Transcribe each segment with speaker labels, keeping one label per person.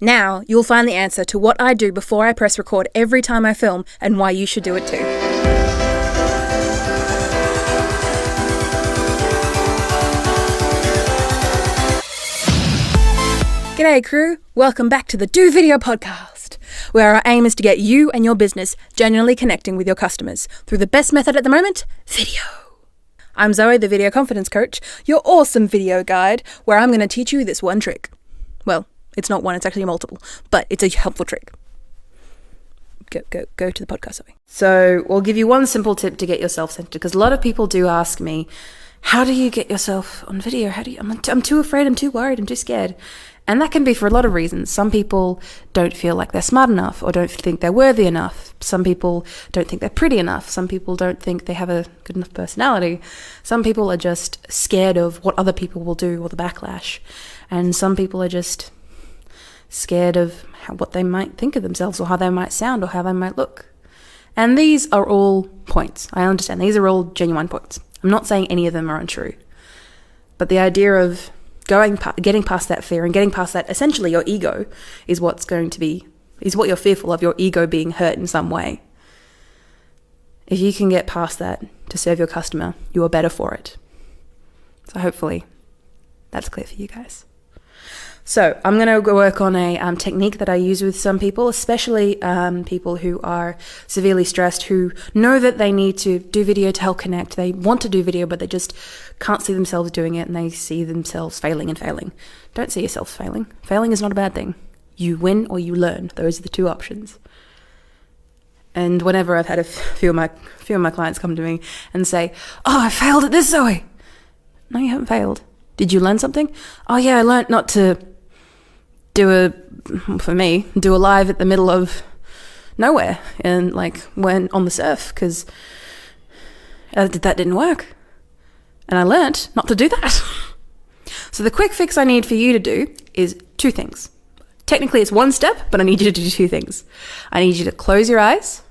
Speaker 1: Now you'll find the answer to what I do before I press record every time I film and why you should do it too. G'day crew, welcome back to the Do Video podcast, where our aim is to get you and your business genuinely connecting with your customers through the best method at the moment, video. I'm Zoe, the video confidence coach, your awesome video guide, where I'm going to teach you this one trick. Well, it's not one, it's actually multiple, but it's a helpful trick. Go to the podcast, Zoe. So we'll give you one simple tip to get yourself centered, because a lot of people do ask me, how do you get yourself on video? I'm too afraid, I'm too worried, I'm too scared. And that can be for a lot of reasons. Some people don't feel like they're smart enough or don't think they're worthy enough. Some people don't think they're pretty enough. Some people don't think they have a good enough personality. Some people are just scared of what other people will do or the backlash. And some people are just scared of what they might think of themselves or how they might sound or how they might look. And these are all points. I understand. These are all genuine points. I'm not saying any of them are untrue. But the idea of getting past that fear and getting past that, essentially your ego, is what you're fearful of, your ego being hurt in some way. If you can get past that to serve your customer, you are better for it. So hopefully that's clear for you guys. So I'm going to go work on a technique that I use with some people, especially people who are severely stressed, who know that they need to do video to help connect. They want to do video, but they just can't see themselves doing it, and they see themselves failing and failing. Don't see yourself failing. Failing is not a bad thing. You win or you learn. Those are the two options. And whenever I've had a few of my clients come to me and say, "Oh, I failed at this, Zoe." No, you haven't failed. Did you learn something? Oh yeah, I learned not to do a live at the middle of nowhere and when on the surf, because that didn't work. And I learned not to do that. So the quick fix I need for you to do is two things. Technically it's one step, but I need you to do two things. I need you to close your eyes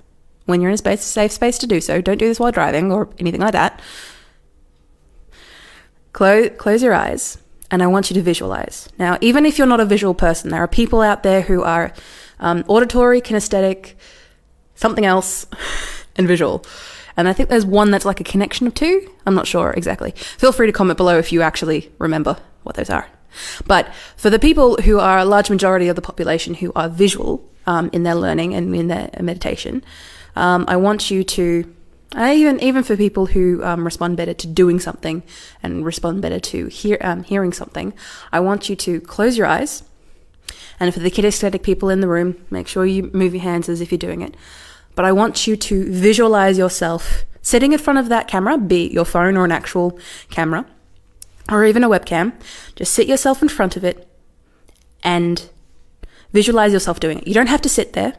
Speaker 1: when you're in a safe space to do so. Don't do this while driving or anything like that. Close your eyes, and I want you to visualize. Now, even if you're not a visual person, there are people out there who are auditory, kinesthetic, something else, and visual. And I think there's one that's like a connection of two. I'm not sure exactly. Feel free to comment below if you actually remember what those are. But for the people who are a large majority of the population who are visual in their learning and in their meditation, I want you to, even for people who respond better to doing something and respond better to hearing something, I want you to close your eyes. And for the kinesthetic people in the room, make sure you move your hands as if you're doing it. But I want you to visualize yourself sitting in front of that camera, be it your phone or an actual camera, or even a webcam. Just sit yourself in front of it and visualize yourself doing it. You don't have to sit there.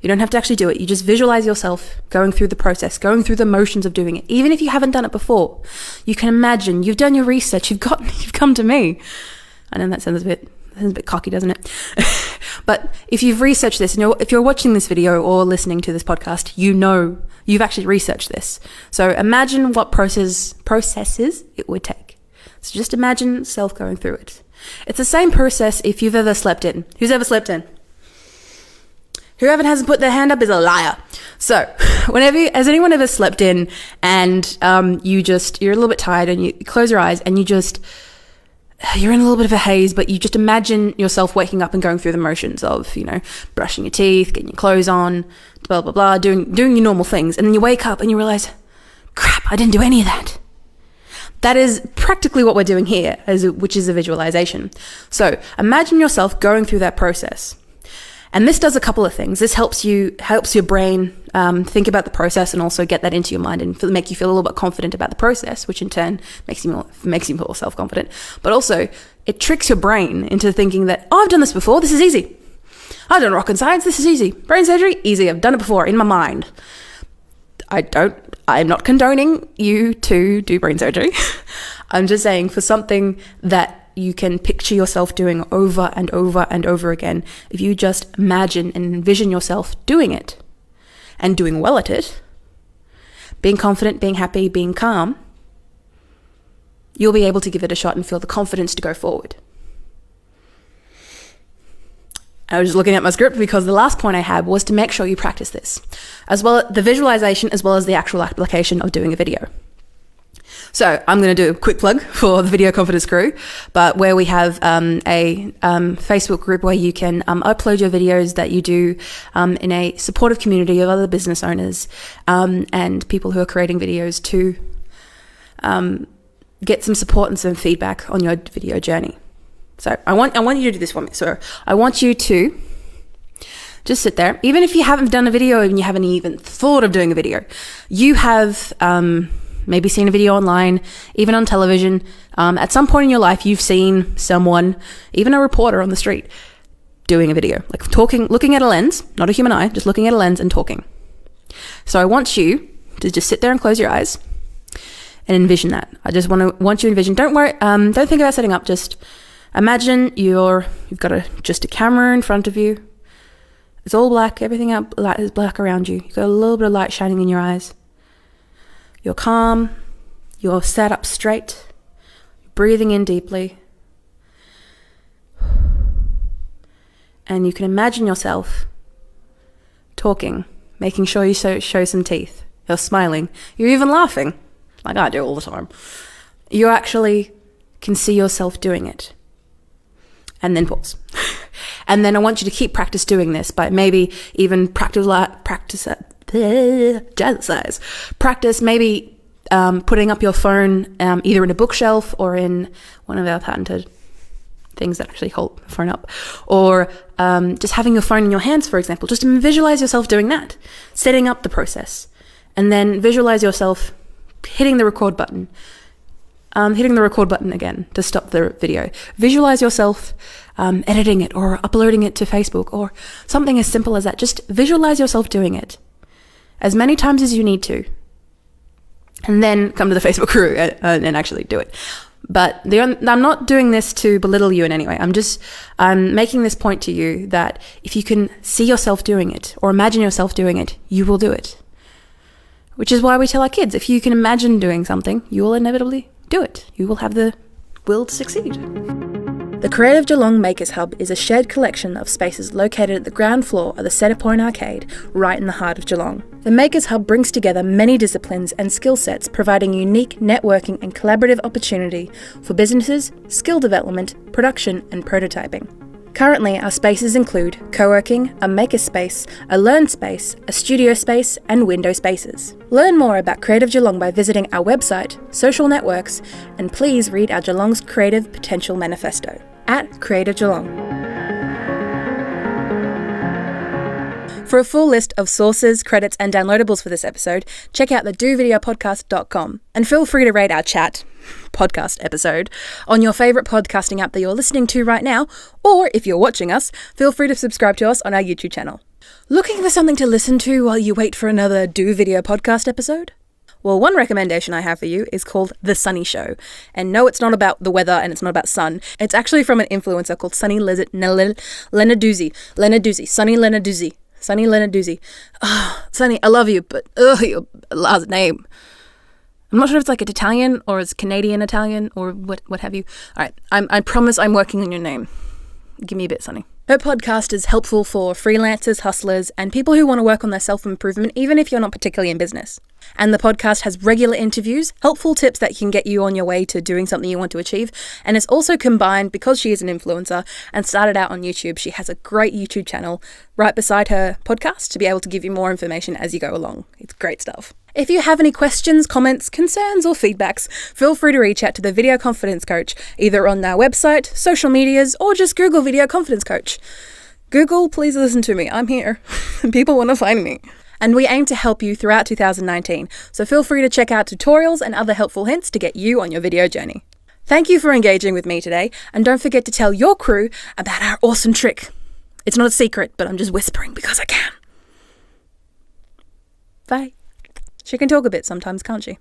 Speaker 1: You don't have to actually do it. You just visualize yourself going through the process, going through the motions of doing it. Even if you haven't done it before, you can imagine, you've done your research, you've come to me. I know that sounds a bit cocky, doesn't it? But if you've researched this, and if you're watching this video or listening to this podcast, you know you've actually researched this. So imagine what processes it would take. So just imagine yourself going through it. It's the same process if you've ever slept in. Who's ever slept in? Whoever hasn't put their hand up is a liar. So, has anyone ever slept in and you're a little bit tired and you close your eyes and you're in a little bit of a haze, but you just imagine yourself waking up and going through the motions of, brushing your teeth, getting your clothes on, blah, blah, blah, doing your normal things. And then you wake up and you realize, crap, I didn't do any of that. That is practically what we're doing here, which is a visualization. So imagine yourself going through that process. And this does a couple of things. This helps your brain think about the process and also get that into your mind and make you feel a little bit confident about the process, which in turn makes you more self-confident. But also, it tricks your brain into thinking that, oh, I've done this before, this is easy. I've done rocket science, this is easy. Brain surgery, easy, I've done it before in my mind. I'm not condoning you to do brain surgery. I'm just saying for something that you can picture yourself doing over and over and over again, if you just imagine and envision yourself doing it and doing well at it, being confident, being happy, being calm, you'll be able to give it a shot and feel the confidence to go forward. I was just looking at my script because the last point I had was to make sure you practice this, as well as the visualization, as well as the actual application of doing a video. So I'm going to do a quick plug for the Video Confidence Crew, but where we have a Facebook group where you can upload your videos that you do in a supportive community of other business owners and people who are creating videos to get some support and some feedback on your video journey. So I want you to do this for me. So I want you to just sit there. Even if you haven't done a video and you haven't even thought of doing a video, you have maybe seen a video online, even on television. At some point in your life, you've seen someone, even a reporter on the street, doing a video, like talking, looking at a lens, not a human eye, just looking at a lens and talking. So I want you to just sit there and close your eyes and envision that. I just want you to envision. Don't worry. Don't think about setting up. Just imagine you've got just a camera in front of you. It's all black. Everything is black around you. You've got a little bit of light shining in your eyes. You're calm. You're sat up straight. Breathing in deeply. And you can imagine yourself talking, making sure you show some teeth. You're smiling. You're even laughing, like I do all the time. You actually can see yourself doing it. And then pause. And then I want you to keep practice doing this, but maybe even practice maybe putting up your phone either in a bookshelf or in one of our patented things that actually hold the phone up, or just having your phone in your hands, for example. Just visualize yourself doing that, setting up the process, and then visualize yourself hitting the record button again to stop the video. Visualize yourself editing it or uploading it to Facebook or something as simple as that. Just visualize yourself doing it as many times as you need to, and then come to the Facebook crew and actually do it. But I'm not doing this to belittle you in any way. I'm making this point to you that if you can see yourself doing it or imagine yourself doing it, you will do it. Which is why we tell our kids, if you can imagine doing something, you will inevitably do it. You will have the will to succeed. The Creative Geelong Makers Hub is a shared collection of spaces located at the ground floor of the Centrepoint Arcade, right in the heart of Geelong. The Makers Hub brings together many disciplines and skill sets, providing unique networking and collaborative opportunity for businesses, skill development, production and prototyping. Currently, our spaces include co-working, a makerspace, a learn space, a studio space, and window spaces. Learn more about Creative Geelong by visiting our website, social networks, and please read our Geelong's Creative Potential Manifesto at Creative Geelong. For a full list of sources, credits, and downloadables for this episode, check out the dovideopodcast.com. And feel free to rate our chat podcast episode on your favourite podcasting app that you're listening to right now, or if you're watching us, feel free to subscribe to us on our YouTube channel. Looking for something to listen to while you wait for another Do Video podcast episode? Well, one recommendation I have for you is called The Sunny Show. And no, it's not about the weather and it's not about sun. It's actually from an influencer called Sunny Lenarduzzi. Sunny Lenarduzzi. Oh, Sunny, I love you, but your last name. I'm not sure if it's like Italian or it's Canadian Italian or what have you. All right, I promise I'm working on your name. Give me a bit, Sunny. Her podcast is helpful for freelancers, hustlers, and people who want to work on their self-improvement, even if you're not particularly in business. And the podcast has regular interviews, helpful tips that can get you on your way to doing something you want to achieve. And it's also combined, because she is an influencer and started out on YouTube, she has a great YouTube channel right beside her podcast to be able to give you more information as you go along. It's great stuff. If you have any questions, comments, concerns, or feedbacks, feel free to reach out to the Video Confidence Coach, either on our website, social medias, or just Google Video Confidence Coach. Google, please listen to me. I'm here. People want to find me. And we aim to help you throughout 2019, so feel free to check out tutorials and other helpful hints to get you on your video journey. Thank you for engaging with me today, and don't forget to tell your crew about our awesome trick. It's not a secret, but I'm just whispering because I can. Bye. She can talk a bit sometimes, can't she?